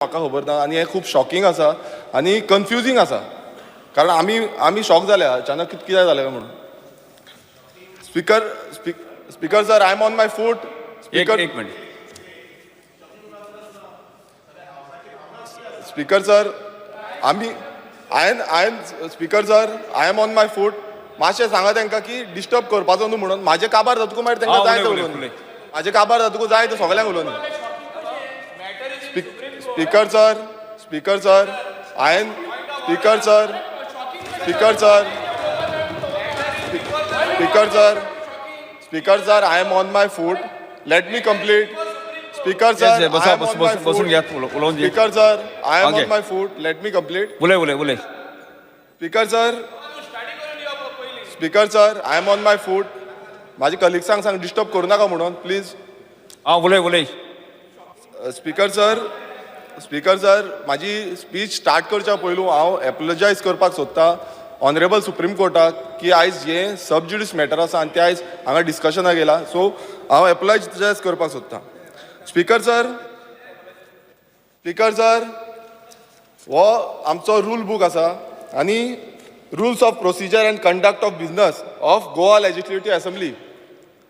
म्हाका खबर ना आनी हें खूब शॉकिंग आसा आनी कन्फ्युजींग आसा कारण आमी शॉक जाले अचानक कितें जालें काय म्हणून. Speaker sir I am on my foot. एक मिनिट. स्पीकर सर हांवें speaker sir I am on my foot. मातशें सांगा तांकां की डिस्टर्ब करपाचो न्हू म्हणून. म्हाजे काबार जातकूच मागीर तांकां जाय तो उलोवन. म्हाजे काबार जातकूच जाय तो सगळ्यांक उलोवन. स्पीकर सर हांवें speaker sir I am on my foot. Let me complete. Speaker sir बसून घ्या उलोवन घ्या. Speaker sir I am on my foot. Let me complete. उलय. Speaker sir I am on my foot. माझे कलिग्सांक सांग disturb करू नाका म्हणून प्लीज. उलय. स्पीकर सर माझी स्पीच स्टार्ट करच्या पयलू हांव एपोलोजायज करपाक सोदतां ऑनरेबल सुप्रीम कोर्टाक की आयज हें सब ज्युडिस मॅटर आसा आनी तें आयज हांगा डिस्कशनाक येयला. सो हांव एपोलोजायज करपाक सोदतां. स्पीकर सर हो आमचो रूल बूक आसा आनी rules of procedure end conduct of business of Goa legislative assembly.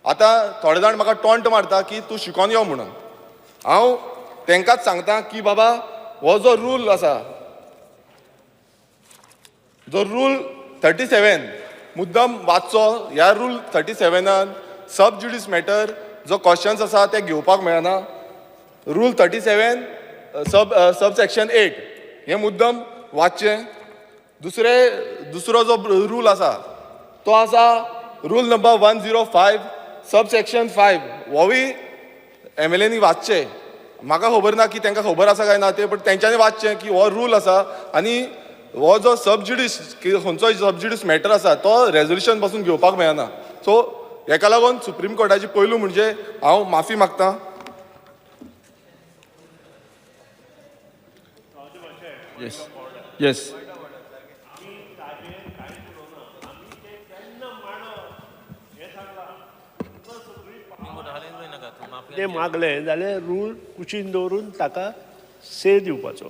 आतां थोडे जाण म्हाका टॉन्ट मारता की तूं शिकोन यो म्हणून. हांव तांकांच सांगता की बाबा हो जो रूल आसा जो रूल 37 मुद्दम वाचचो. ह्या रूल 37 सब ज्युडिस मॅटर जो क्वेश्चन्स आसा ते घेवपाक मेळना. रूल 37 सब सेक्शन 8 हे मुद्दम वाचचें. दुसरो जो रूल आसा तो आसा रूल नंबर 105 सब सेक्शन 5 होवूय MLAनी वाचचें. म्हाका खबर ना की तांकां खबर आसा काय ना तें बट तेंच्यांनी वाचचें की हो रूल आसा आनी हो जो सब ज्युडिस खंयचोय सब ज्युडिस मॅटर आसा तो रेजोल्युशन पासून घेवपाक मेळना. सो हेका लागून सुप्रीम कोर्टाची पयलू म्हणजे हांव माफी मागतां. येस. ते मागले जाल्यार रूल कुशीन दवरून ताका से दिवपाचो.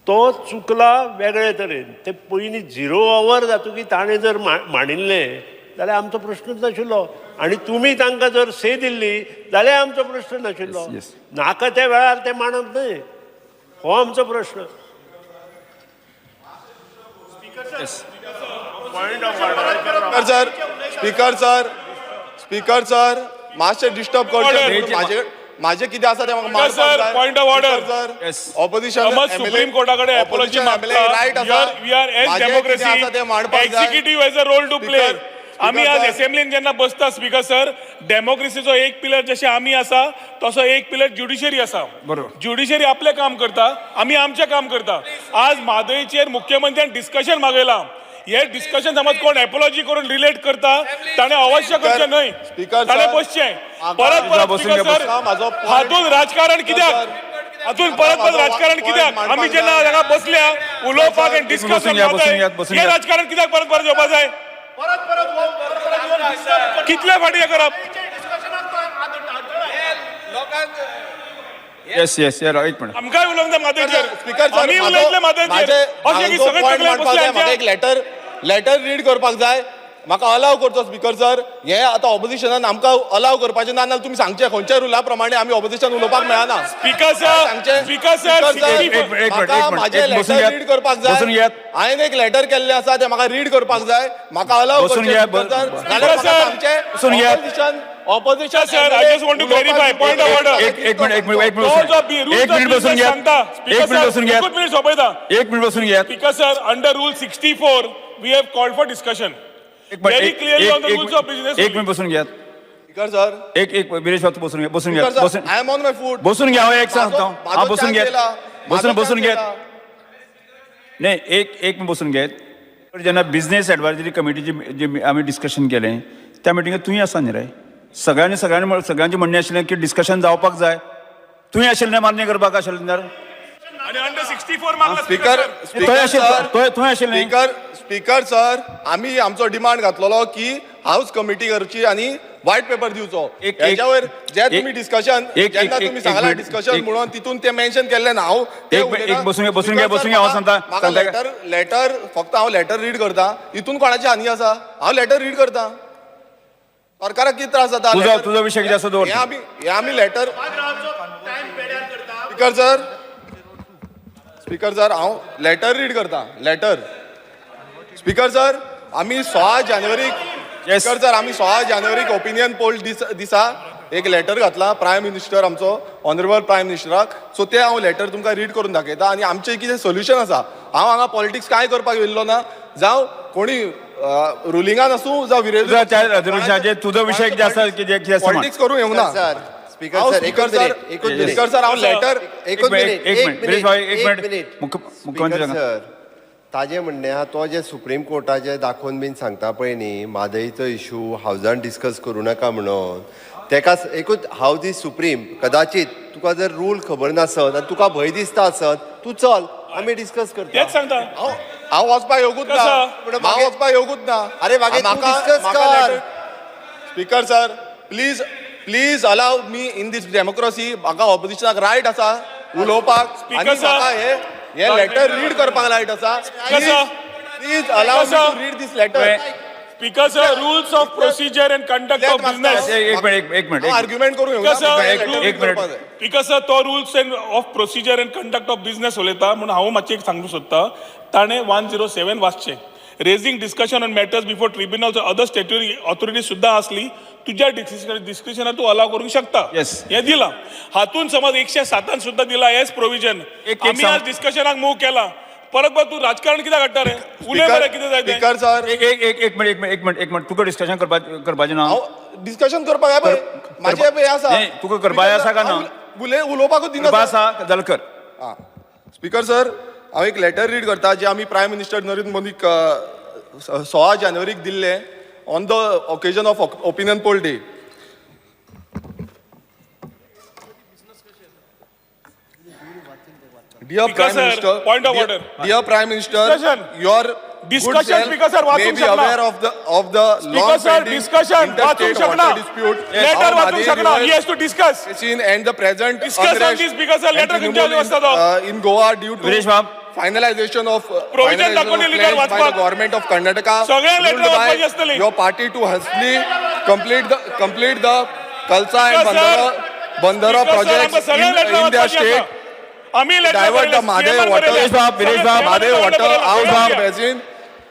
तो चुकला वेगळे तरेन. ते पयलीं 0 आवर जातकीर ताणें जर मांडिल्लें जाल्यार आमचो प्रश्नच नाशिल्लो आनी तुमी तांकां जर से दिल्ली जाल्यार आमचो प्रश्न नाशिल्लो. नाका त्या वेळार ते मांडप न्हय. हो आमचो प्रश्न. स्पीकर सर मातशें डिस्टर्ब करचें. माझे कितें आसा तें म्हाका point of order. Opposition supreme कोर्टाकडे अपॉलॉजी मागता. We are as democracy. Executive has a role to play. आम्ही आज असेंब्लीन जेन्ना बसता स्पीकर सर डेमोक्रेसीचो एक पिलर जशें आमी आसा तसो एक पिलर ज्युडिशरी आसा. ज्युडिशरी आपलें काम करता आमी आमचें काम करता. आज म्हादयचेर मुख्यमंत्र्यान डिस्कशन मागयलां. हे डिस्कशन समज कोण एपोलॉजी करून रिलेट करता ताणें अवश्य करचें न्हय. ताणें बसचें. परत स्पीकर सर हातून राजकारण कित्याक हातून परत राजकारण कित्याक. आमी जेन्ना हांगा बसल्या उलोवपाक आनी डिस्कशन हे राजकारण कित्याक परत येवपा जाय. कितले फाटी हे करप. येस एक मिनिट. आमकांय उलोवंक जाय म्हादयचेर. स्पीकर आमी उलयतले म्हादयचेर. अशें की सगळे तकले बसले म्हाका एक लेटर रीड करपाक जाय. म्हाका अलाव करचो स्पीकर सर. हे आतां ऑपोजिशनान आमकां अलाव करपाचें ना नाल्यार तुमी सांगचें खंयच्या रुला प्रमाणे आमी ऑपोजिशन उलोवपाक मेळना. स्पीकर सर म्हाजें लेटर रीड करपाक जाय. हांवें एक लेटर केल्लें आसा तें म्हाका रीड करपाक जाय. म्हाका allow opposition sir I just want to clarify point of order. एक मिनिट बसून घ्या. Speaker sir under rule 64 we have called for discussion very clearly on the rules of business. एक मिनिट बसून घ्या. स्पीकर सर एक विरेश बसून घ्या. I am on my foot. बसून घ्या. एक सांगतो हा बसून घ्या. नाही एक मिनिट बसून घेत. जेन्ना बिझनेस एडवायझरी कमिटीची जे आमी डिस्कशन केलें त्या मिटिंगेंत तुवें आसा न्ही रे. सगळ्यांचें म्हणणें आशिल्लें की डिस्कशन जावपाक जाय. तुवें आशिल्लें मान्य करपाक आशिल्लें. आणि अंडर 64 मागला स्पीकर स्पीकर सर आमी आमचो डिमांड घातलेलो की हाऊस कमिटी करची आनी व्हाईट पेपर दिवचो एक- ह्याच्यावर जे एक- तुम्ही डिस्कशन एक- जेन्ना एक- तुम्ही एक सांगला मिनिट. डिस्कशन एक- म्हणून तितून ते मेन्शन केल्ले ना हांव ते एक उलयतां. बसून घे, बसून घे, Speaker बसून घे, sir, हांव सांगता, म्हाका सांगता. लेटर फक्त हांव लेटर रीड करता हितून कोणाची हानी आसा हांव लेटर रीड करता सरकाराक किती त्रास जाता तुझो विषय कितें आसा दवर. हे आमी लेटर स्पीकर सर हांव लेटर रीड करता लेटर स्पीकर सर आमी 6 जानेवारीक Yes. स्पीकर सर आमी 6 जानेवारीक ओपिनियन पोल दिसा एक लेटर घातला प्रायम मिनिस्टर आमचो ऑनरेबल प्रायम मिनिस्टराक सो ते हांव लेटर तुमकां रीड करून दाखयता आनी आमचें कितें सोल्युशन आसा हांव हांगा पॉलिटिक्स काय करपाक येयल्लो ना जावं कोणी रुलिंगान आसूं जावं तुझा तुझो विषय कितें आसा कितें पॉलिटिक्स करूं येवना सर स्पीकर हांव सर स्पीकर सर एकूच मिनिट स्पीकर सर हांव लेटर एकूच मिनिट एक मिनिट गिरीश भाई एक मिनिट मुख्यमंत्री स्पीकर सर ताजे म्हणणें आहा तो जे सुप्रीम कोर्टाचे दाखोवन बीन सांगता पळय न्ही म्हादईचो इशू हावजान डिस्कस करूं नाका म्हणून तेका एकूच हाव दी सुप्रीम कदाचित तुका जर रूल खबर नासत आनी तुका भंय दिसता आसत तूं चल आमी डिस्कस करता तेच सांगता हांव वचपाक येवंकूच ना कसं? हांव वचपाक येवंकूच ना अरे मागे तूं discuss कर. Speaker sir please allow me in this democracy म्हाका ऑपोजिशनाक रायट आसा उलोवपाक Speaker आनी sir. म्हाका हे लेटर रीड करपाक रायट आसा sir. Please allow me sir. To read this letter speaker sir rules of procedure and conduct of business एक मिनिट आर्ग्युमेंट करूं कसं? एक मिनिट. बिकॉज तो rules and of procedure and conduct of business उलयता म्हणून हांव मातशें एक सांगूंक सोदता ताणें 107 वाचचें raising discussion on matters before tribunals other statutory authority सुद्धा असली तुझ्या डिस्क्रिप्शनात तू अलाव करूंक शकता Yes. हे दिला हातून समज 107 सुद्धा दिला हेच प्रोव्हिजन एक आम्ही आज डिस्कशनाक मूव केला परत तू राजकारण कित्याक काडटा रे उलय बरें कितें जाय तें. स्पीकर सर एक मिनिट तुका डिस्कशन करपाचें ना हांव डिस्कशन करपाक जाय पळय म्हाजें पळय आसा नाही, तुका करपाक जाय आसा काय ना? उलोवपाकूच दिना करपा सर. आसा जाल्यार कर स्पीकर सर हांव एक लेटर रीड करता जे आमी प्रायम मिनिस्टर नरेंद्र मोदीक 16 जानेवारीक दिल्ले on the occasion of opinion poll day Dear Speaker Prime sir, Minister, point of dear- order. Dear Prime Minister, Discussion. your Discussion, good self Speaker sir, may वाचूंक be शकना. aware of the Speaker long sir, discussion वाचूंक interstate शकना. water dispute. Letter How वाचूंक Madhe शकना. river He has to discuss. basin and the present Discuss on unrest this, Speaker sir. Letter and खंयच्या removal वाजता तो? in Goa due to Viresh बाब. finalization of Provision दाखवली letter claims by the वाचपाक. government of Karnataka सगळ्या ruled letter by वाचपाची आसतली. your party to hastily complete the Kalsa and Speaker sir, Bandara Speaker sir, projects आमकां सगळ्या letter in their वाचपाची state. आसा. आम्ही letter Divert the बरयले, Madhe CM water, बरयले. Viresh Bab, Madhe water out of सगळ्या basin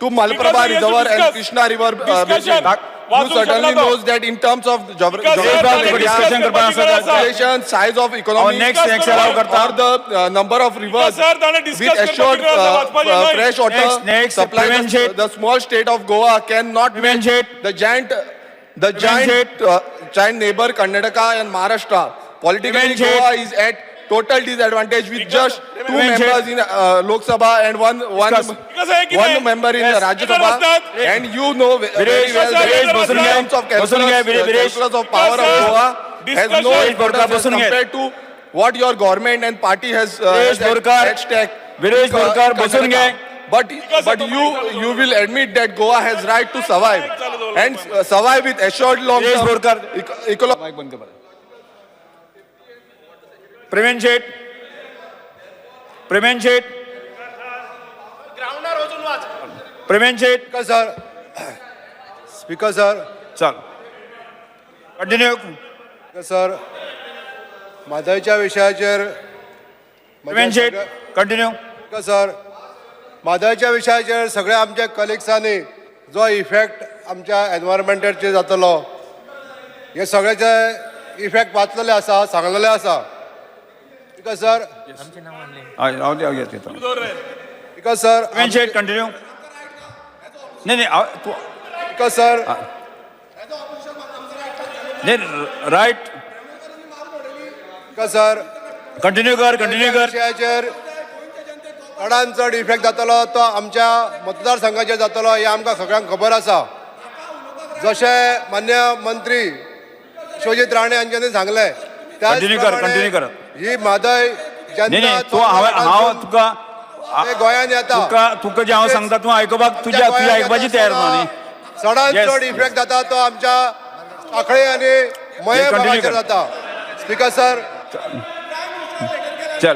to Malaprabha Speaker sir, Reservoir yes, and discuss. Krishna River basin. Discussion. You वाचूंक certainly शकना तो. knows that in terms of Speaker sir, Viresh Bab, discussion discussion करपाक आसा. population, size of economy, next allow करता. or the number of rivers sir, ताणे discuss with assured करपाक दिला, वाचपाचें नाही. fresh water Next, supply Prevention. the small state of Goa cannot Prevention. the giant neighbor Karnataka and Maharashtra. Politically, Prevention. Goa is at total disadvantage with just two Prevention. members in Lok Sabha and one Because I can- member in Yes. Rajya Letter was Sabha. that. And you know very Viresh, well that Viresh, बसून in घ्या. terms of बसून घ्या, Viresh. calculus of power of Discussion. Goa has no Discussion. importance as बसून घ्या. compared to what your government and party has Viresh Borkar. at stake. Viresh Borkar, बसून घ्या. But you will admit that Goa has right to survive and survive with assured long Viresh term Borkar. ecological. प्रेमेन Sheth प्रेमेन Sheth प्रेमेन Sheth speaker sir चल continue sir म्हादयच्या विशयाचेर प्रेमेन शेठ continue sir म्हादयच्या विशयाचेर सगळ्या आमच्या कलिग्सांनी जो इफेक्ट आमच्या एनवायरमेंटाचेर जातलो हे सगळ्याचे इफेक्ट वाचलेले आसा सांगलेले आसा बिकॉज सर बिकॉज सर प्रेमेन शेठ कंटिन्यू नाही तू बिकॉज सर नाही राईट बिकॉज सर कंटिन्यू कर विशयाचेर चडांत चड इफेक्ट जातलो तो आमच्या मतदारसंघाचेर जातलो हे आमकां सगळ्यांक खबर आसा जशें मान्य मंत्री विश्वजीत राणे हांच्यांनी सांगलें Continue कर, continue कर. ही म्हादय नाही जेन्ना तू हांव तुका ते गोंयांत येता तुका जे हांव सांगता तू आयकपाक तुझ्या आयकपाची तयार ना न्ही चडांत Yes, चड इफेक्ट जाता तो आमच्या आखळे आणि मये continue भागाचेर कर. जाता स्पीकर सर चल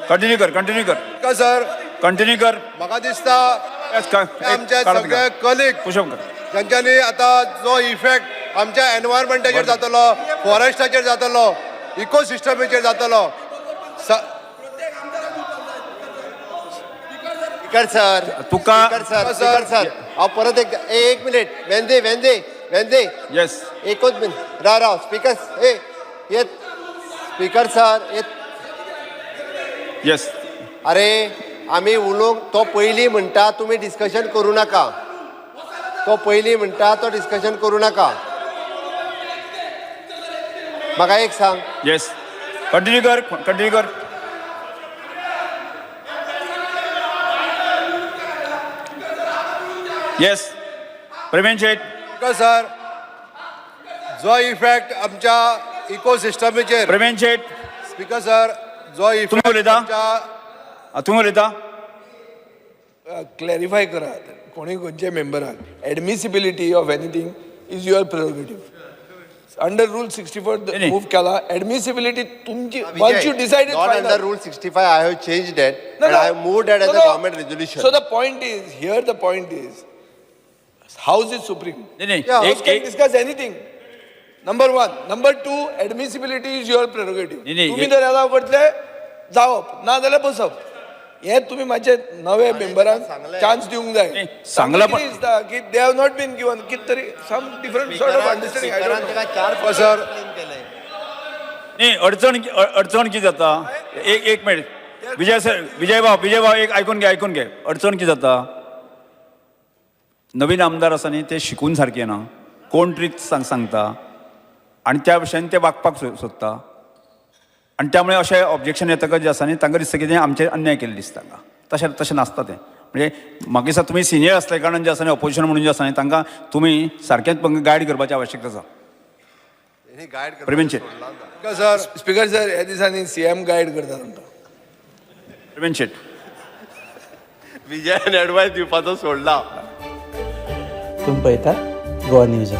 कंटिन्यू कर स्पीकर सर कंटिन्यू कर म्हाका दिसता Yes, का- आमचे काढत सगळे का? कलीग पुशअप कर तांच्यांनी आतां जो इफेक्ट आमच्या एनवायरमेंटाचेर जातलो फॉरेस्टाचेर जातलो इकोसिस्टमीचेर जातलो स्पीकर सर तुका स्पीकर सर हांव परत एक मिनिट वेंदे येस एकूच मिनिट राव स्पीकर येत स्पीकर सर येत येस अरे आमी उलोवंक तो पयलीं म्हणटा तुमी डिस्कशन करूं नाका तो पयलीं म्हणटा तो डिस्कशन करूं नाका म्हाका एक सांग येस कंटिन्यू कर येस प्रवीण शेठ स्पीकर सर जो इफेक्ट आमच्या इकोसिस्टमीचेर प्रवीण शेठ स्पीकर सर जो तुम्ही इफेक्ट उलयता? आमच्या तुम्ही उलयता क्लॅरिफाय करात कोणी खंयचे मेंबराक admissibility of anything is your prerogative under rule 64 नाही. मूव केला एडमिसिबिलिटी तुमची once you decided not under rule 65 I have change that and I moved that as a government resolution So the point is, here the point is, House is supreme. नाही Yeah, नाही House can discuss anything. Number one. Number two, admissibility is your prerogative. नाही, तुम्ही जर येदा करतले जावप ना जाल्यार बसप हे तुम्ही माझे नवे मेंबरांक चान्स दिवंक जाय नाही, सांगला पण- कितें दिसता की they have not been given कित तरी some different sort of understanding I don't know चार सर नाही अडचण किती जाता एक मिनिट विजय भाव एक ऐकून घे अडचण किती जाता नवीन आमदार आसा न्ही ते शिकून सारके ना कोण ट्रिक सांगता आणि त्या विशयान ते वागपाक सोदता आणि त्यामुळे अशें ऑब्जेक्शन येतकच जे आसा न्ही तांकां दिसता की तें आमचेर अन्याय केल्लो दिसता तांकां तशें नासता तें म्हणजे म्हाका दिसता तुमी सिनियर आसले कारणान जे आसा न्ही ऑपोजिशन म्हणून जे आसा न्ही तांकां तुमी सारकेंच गायड करपाची आवश्यकता आसा प्रवीण शेठ स्पीकर सर स्पीकर सर ह्या दिसांनी सीएम गायड करता आमकां प्रवीण शेठ विजयान एडवायस दिवपाचो सोडला तुम्ही पळयता गोवा न्यूज